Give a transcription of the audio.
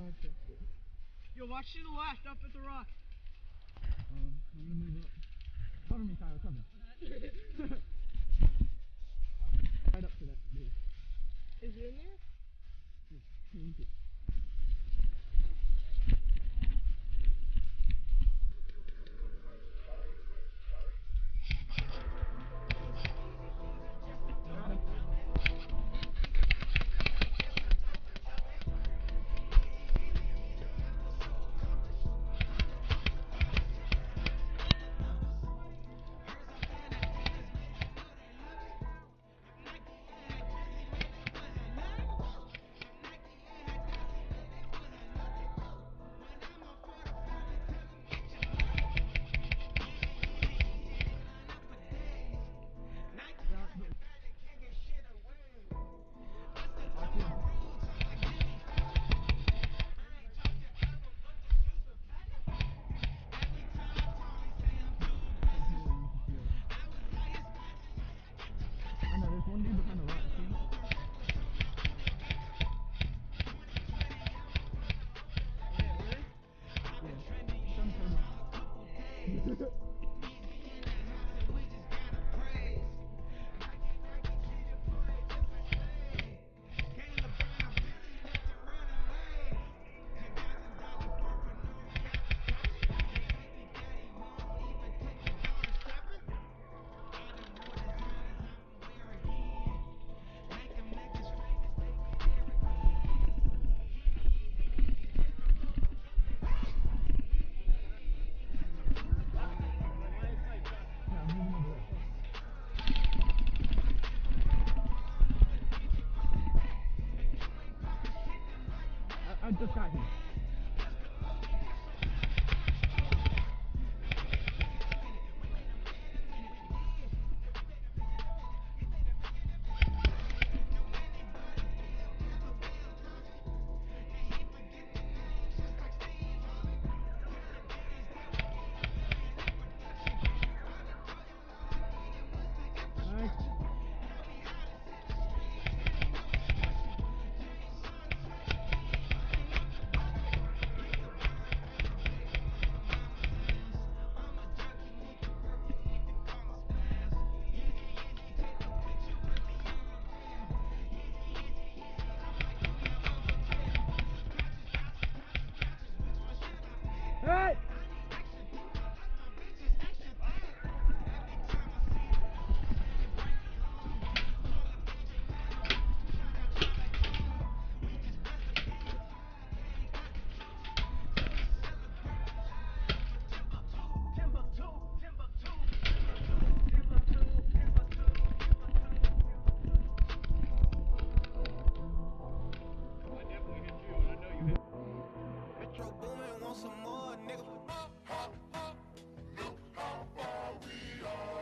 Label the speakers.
Speaker 1: Yo, watch to the left, up at the rock.
Speaker 2: I'm gonna move up. Cover me, Tyler, cover. Right up to that. Dude.
Speaker 1: Is it in there?
Speaker 2: Thank you. I know, there's one dude behind the rock, see him? Yeah, some turtle. Yeah, I'm moving over there. I just got here.